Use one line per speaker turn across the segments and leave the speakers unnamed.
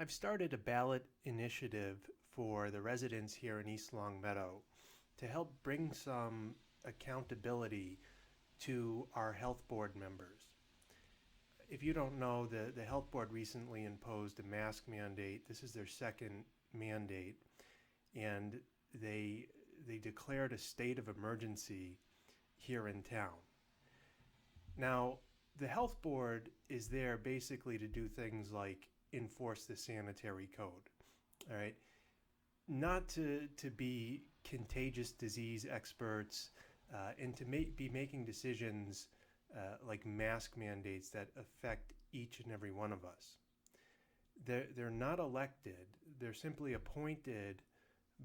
I've started a ballot initiative for the residents here in East Longmeadow to help bring some accountability to our health board members. If you don't know, the health board recently imposed a mask mandate. This is their second mandate, and they declared a state of emergency here in town. Now, the health board is there basically to do things like enforce the sanitary code, all right? Not to be contagious disease experts and to be making decisions like mask mandates that affect each and every one of us. They're not elected, they're simply appointed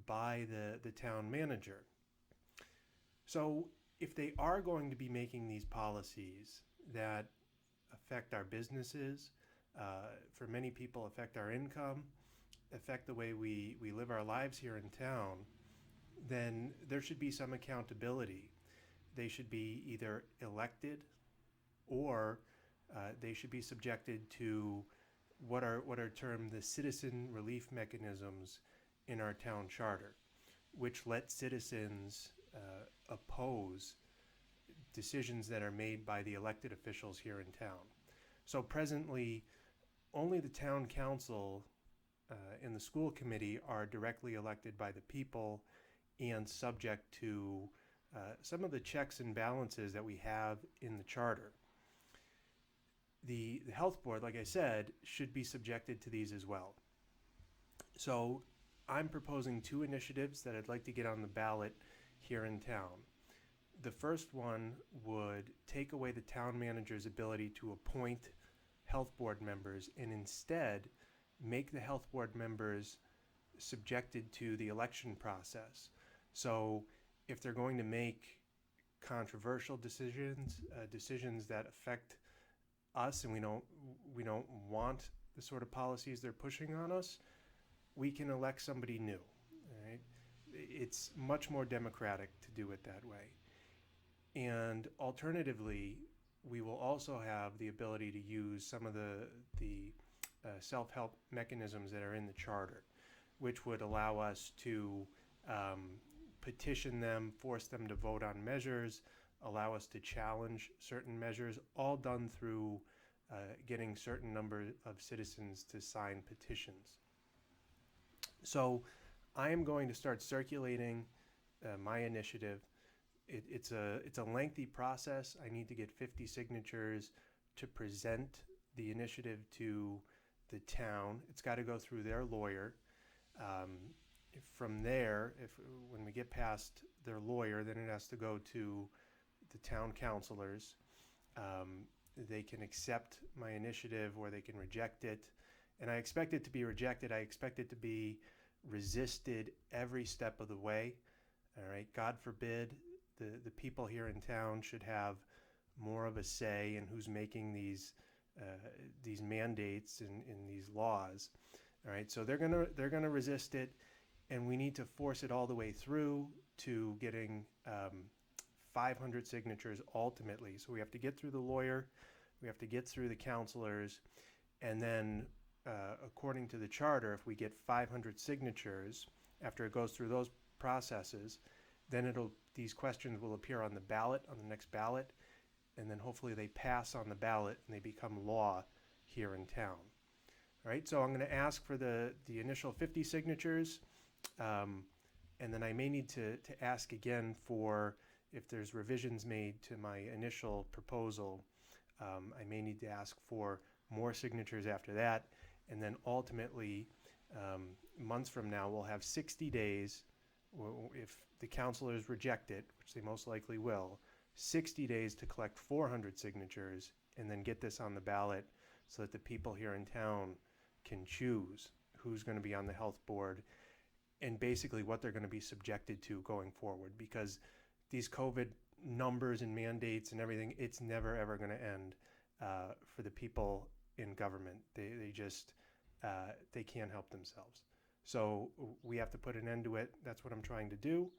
by the town manager. So if they are going to be making these policies that affect our businesses, for many people affect our income, affect the way we live our lives here in town, then there should be some accountability. They should be either elected or they should be subjected to what are termed the citizen relief mechanisms in our town charter, which let citizens oppose decisions that are made by the elected officials here in town. So presently, only the town council and the school committee are directly elected by the people and subject to some of the checks and balances that we have in the charter. The health board, like I said, should be subjected to these as well. So I'm proposing two initiatives that I'd like to get on the ballot here in town. The first one would take away the town manager's ability to appoint health board members and instead make the health board members subjected to the election process. So if they're going to make controversial decisions, decisions that affect us and we don't want the sort of policies they're pushing on us, we can elect somebody new. Right? It's much more democratic to do it that way. And alternatively, we will also have the ability to use some of the self-help mechanisms that are in the charter, which would allow us to petition them, force them to vote on measures, allow us to challenge certain measures, all done through getting certain number of citizens to sign petitions. So I am going to start circulating my initiative. It's a lengthy process. I need to get 50 signatures to present the initiative to the town. It's got to go through their lawyer. From there, when we get past their lawyer, then it has to go to the town councilors. They can accept my initiative or they can reject it. And I expect it to be rejected. I expect it to be resisted every step of the way. All right, God forbid the people here in town should have more of a say in who's making these mandates and these laws. All right, so they're gonna resist it, and we need to force it all the way through to getting 500 signatures ultimately. So we have to get through the lawyer, we have to get through the counselors, and then according to the charter, if we get 500 signatures after it goes through those processes, then these questions will appear on the ballot, on the next ballot, and then hopefully they pass on the ballot and they become law here in town. All right, so I'm going to ask for the initial 50 signatures, and then I may need to ask again for, if there's revisions made to my initial proposal, I may need to ask for more signatures after that, and then ultimately, months from now, we'll have 60 days, if the councilors reject it, which they most likely will, 60 days to collect 400 signatures and then get this on the ballot so that the people here in town can choose who's going to be on the health board and basically what they're going to be subjected to going forward, because these COVID numbers and mandates and everything, it's never ever going to end for the people in government. They just they can't help themselves. So we have to put an end to it. That's what I'm trying to do.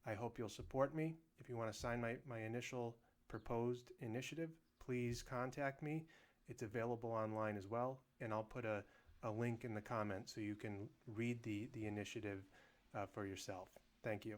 I hope you'll support me. If you want to sign my initial proposed initiative, please contact me. It's available online as well, and I'll put a a link in the comments so you can read the initiative for yourself. Thank you.